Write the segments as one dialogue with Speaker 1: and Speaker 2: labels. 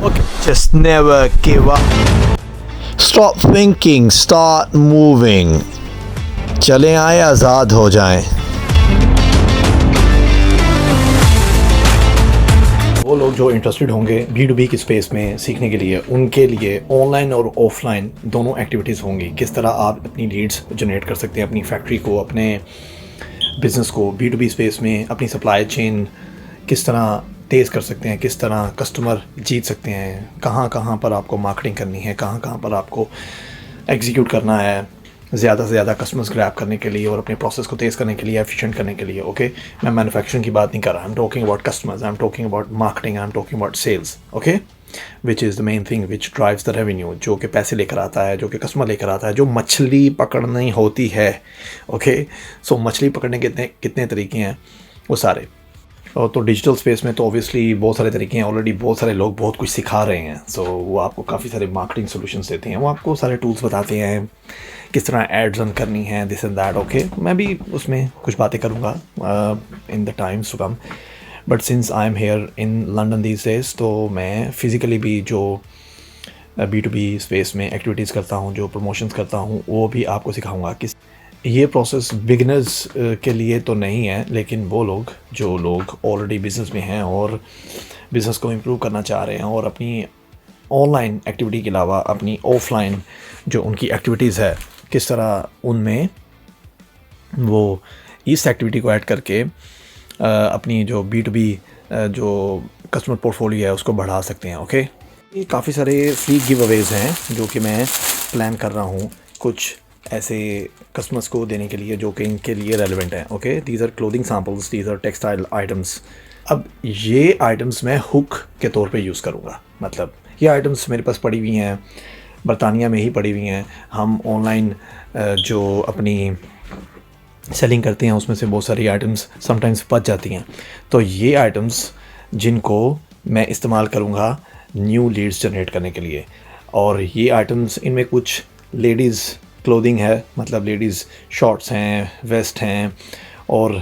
Speaker 1: Okay, just never give up. Stop thinking, start moving. चलें आए आज़ाद हो जाएं. वो लोग जो इंटरेस्टेड होंगे B2B की स्पेस में सीखने के लिए, उनके लिए ऑनलाइन और ऑफलाइन दोनों एक्टिविटीज़ होंगी. किस तरह आप अपनी लीड्स जनरेट कर सकते हैं, अपनी फैक्ट्री को, अपने बिज़नेस को B2B स्पेस में, अपनी सप्लाई चेन किस तरह तेज़ कर सकते हैं, किस तरह कस्टमर जीत सकते हैं, कहाँ कहाँ पर आपको मार्केटिंग करनी है, कहाँ कहाँ पर आपको एग्जीक्यूट करना है ज़्यादा से ज़्यादा कस्टमर्स ग्रैब करने के लिए और अपने प्रोसेस को तेज़ करने के लिए, एफिशिएंट करने के लिए. ओके, मैं मैन्युफैक्चरिंग की बात नहीं कर रहा. I am talking about customers, I am talking about marketing, I am talking about sales. Okay, which is the main thing which drives the revenue, जो कि पैसे लेकर आता है, जो कि कस्टमर लेकर आता है, जो मछली पकड़नी होती है. ओके, सो मछली पकड़ने के कितने कितने तरीके हैं वो सारे. और तो डिजिटल स्पेस में तो ऑब्वियसली बहुत सारे तरीके हैं. ऑलरेडी बहुत सारे लोग बहुत कुछ सिखा रहे हैं. सो वो आपको काफ़ी सारे मार्केटिंग सॉल्यूशंस देते हैं, वो आपको सारे टूल्स बताते हैं किस तरह एड्स रन करनी है, दिस एंड दैट. ओके, मैं भी उसमें कुछ बातें करूँगा in the times to come. But since I am here in London these days, तो मैं फ़िज़िकली भी जो B2B स्पेस में एक्टिविटीज़ करता हूँ, जो प्रमोशंस करता हूँ, वो भी आपको सिखाऊँगा. किस ये प्रोसेस बिगिनर्स के लिए तो नहीं है, लेकिन वो लोग जो लोग ऑलरेडी बिज़नेस में हैं और बिज़नेस को इम्प्रूव करना चाह रहे हैं और अपनी ऑनलाइन एक्टिविटी के अलावा अपनी ऑफलाइन जो उनकी एक्टिविटीज़ है, किस तरह उनमें वो इस एक्टिविटी को ऐड करके अपनी जो B2B जो कस्टमर पोर्टफोलियो है उसको बढ़ा सकते हैं. ओके, ये काफ़ी सारे फ्री गिव अवेज़ हैं जो कि मैं प्लान कर रहा हूँ कुछ ऐसे कस्टमर्स को देने के लिए जो कि इनके लिए रेलिवेंट हैं. Okay, these are clothing samples, these are textile items. अब ये आइटम्स मैं हुक के तौर पे यूज़ करूँगा. मतलब ये आइटम्स मेरे पास पड़ी हुई हैं, बरतानिया में ही पड़ी हुई हैं. हम ऑनलाइन जो अपनी सेलिंग करते हैं उसमें से बहुत सारी आइटम्स समटाइम्स बच जाती हैं. तो ये आइटम्स जिनको मैं इस्तेमाल करूँगा न्यू लीड्स जनरेट करने के लिए. और ये आइटम्स, इनमें कुछ लेडीज़ क्लोथिंग है, मतलब लेडीज़ शॉर्ट्स हैं, वेस्ट हैं और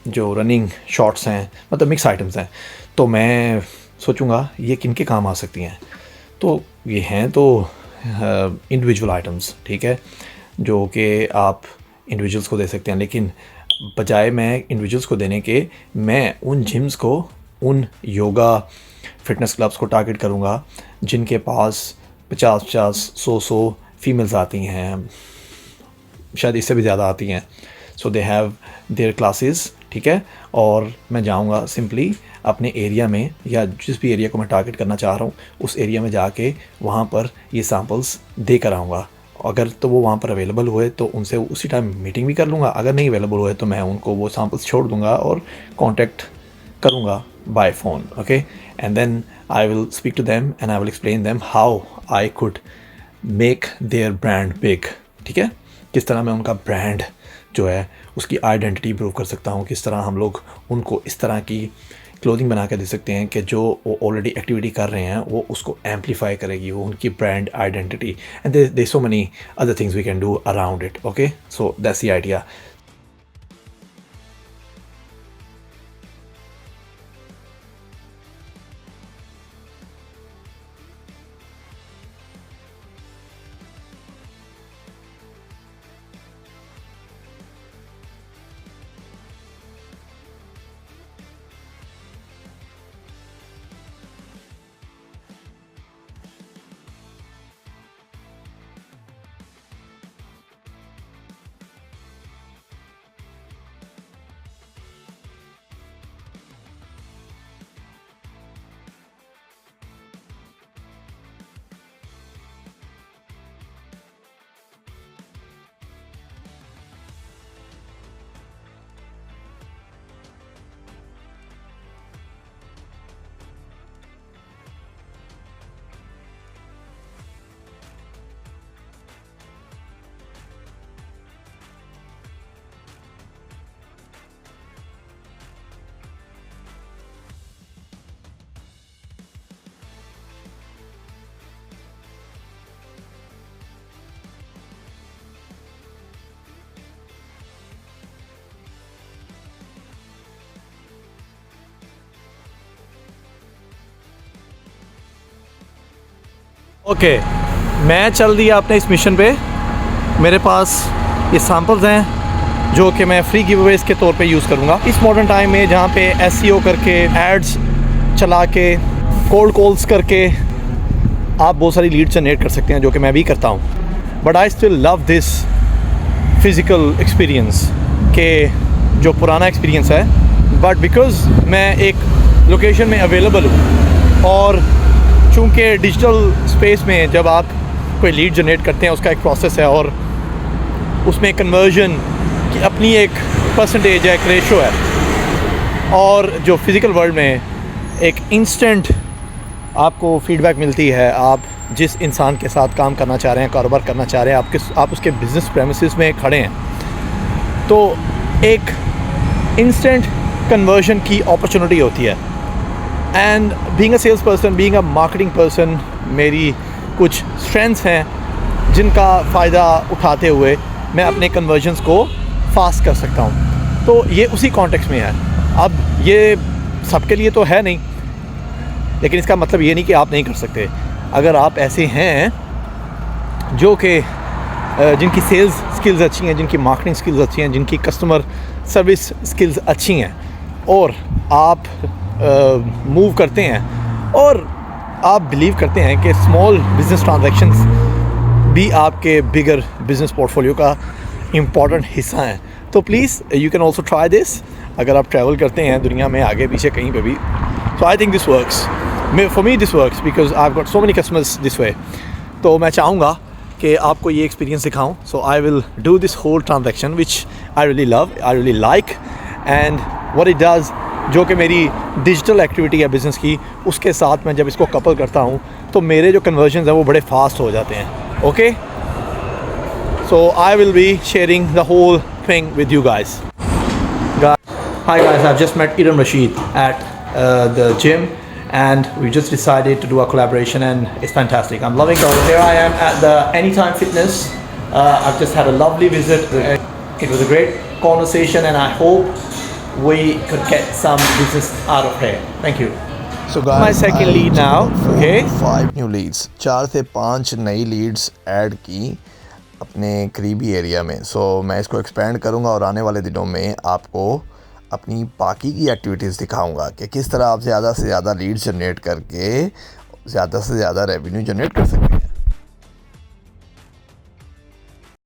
Speaker 1: जो रनिंग शॉर्ट्स हैं, मतलब मिक्स आइटम्स हैं. तो मैं सोचूंगा ये किन के काम आ सकती हैं. तो ये हैं तो इंडिविजुअल आइटम्स, ठीक है, जो कि आप इंडिविजुअल्स को दे सकते हैं. लेकिन बजाय मैं इंडिविजुअल्स को देने के, मैं उन जिम्स को, उन योगा फिटनेस क्लब्स को टारगेट करूँगा जिनके पास 50-50, 100-100 फीमेल्स आती हैं, शायद इससे भी ज़्यादा आती हैं. सो दे हैव देयर क्लासेस, ठीक है. और मैं जाऊँगा सिंपली अपने एरिया में, या जिस भी एरिया को मैं टारगेट करना चाह रहा हूँ उस एरिया में जाके वहाँ पर ये सैम्पल्स दे कर आऊँगा. अगर तो वो वहाँ पर अवेलेबल हुए तो उनसे उसी टाइम मीटिंग भी कर लूँगा. अगर नहीं अवेलेबल हुए तो मैं उनको वो सैम्पल्स छोड़ दूँगा और कॉन्टैक्ट करूँगा by phone. Okay, and then I will speak to them and I will explain them how I could make their brand big. ठीक है, किस तरह मैं उनका ब्रांड जो है उसकी आइडेंटिटी इम्प्रूव कर सकता हूँ, किस तरह हम लोग उनको इस तरह की क्लोथिंग बना के दे सकते हैं कि जो वो ऑलरेडी एक्टिविटी कर रहे हैं वो उसको एम्पलीफाई करेगी, वो उनकी brand identity. And there so many other things we can do around it. Okay, so that's the idea. Okay, मैं चल दिया अपने इस मिशन पे। मेरे पास ये सैम्पल्स हैं जो कि मैं फ्री गिवअवेज़ के तौर पे यूज़ करूँगा इस मॉडर्न टाइम में, जहाँ पे एसईओ करके, एड्स चला के, कोल्ड कॉल्स करके आप बहुत सारी लीड जनरेट कर सकते हैं, जो कि मैं भी करता हूँ। But I still love this physical experience के जो पुराना एक्सपीरियंस है, बट बिकॉज़ मैं एक लोकेशन में अवेलेबल हूँ और चूँकि डिजिटल स्पेस में जब आप कोई लीड जनरेट करते हैं उसका एक प्रोसेस है और उसमें कन्वर्जन की अपनी एक परसेंटेज है, एक रेशो है, और जो फिज़िकल वर्ल्ड में एक इंस्टेंट आपको फीडबैक मिलती है। आप जिस इंसान के साथ काम करना चाह रहे हैं, कारोबार करना चाह रहे हैं, आप उसके बिज़नेस प्रेमिसेस में खड़े हैं, तो एक इंस्टेंट कन्वर्जन की अपॉर्चुनिटी होती है। And being a sales person, being a marketing person, मेरी कुछ स्ट्रेंथ्स हैं जिनका फ़ायदा उठाते हुए मैं अपने कन्वर्जन्स को फास्ट कर सकता हूँ। तो ये उसी कॉन्टेक्स्ट में है। अब ये सबके लिए तो है नहीं, लेकिन इसका मतलब ये नहीं कि आप नहीं कर सकते। अगर आप ऐसे हैं जो कि जिनकी सेल्स स्किल्स अच्छी हैं, जिनकी मार्केटिंग स्किल्स अच्छी हैं, जिनकी कस्टमर सर्विस स्किल्स अच्छी हैं, और आप मूव करते हैं और आप बिलीव करते हैं कि स्मॉल बिजनेस ट्रांजैक्शंस भी आपके बिगर बिजनेस पोर्टफोलियो का इम्पॉर्टेंट हिस्सा हैं, तो please you can also try this. अगर आप ट्रैवल करते हैं दुनिया में आगे पीछे कहीं पे भी, तो I think this works for me, this works because I have got so many customers this way. तो मैं चाहूँगा कि आपको ये एक्सपीरियंस दिखाऊँ। So I will do this whole transaction which I really love, I really like, and what it does, जो कि मेरी डिजिटल एक्टिविटी है बिज़नेस की, उसके साथ मैं जब इसको कपल करता हूँ तो मेरे जो कन्वर्जन्स हैं वो बड़े फास्ट हो जाते हैं। Okay, so I will be sharing the whole thing with you guys. Hi guys, I've just met Iram Rashid at the gym, and we just decided to do a collaboration, and it's fantastic. I'm loving it. Here I am at the Anytime Fitness. I've just had a lovely visit. It was a great conversation, and I hope we could get some business out of here. Thank you.
Speaker 2: So guys,
Speaker 1: My second lead now. Okay.
Speaker 2: 5 new leads, 4 से 5 नई Leeds add की अपने करीबी area में। सो मैं इसको expand करूँगा और आने वाले दिनों में आपको अपनी बाकी की एक्टिविटीज़ दिखाऊंगा कि किस तरह आप ज़्यादा से ज़्यादा लीड्स जनरेट करके ज़्यादा से ज़्यादा रेवेन्यू जनरेट कर सकते हैं।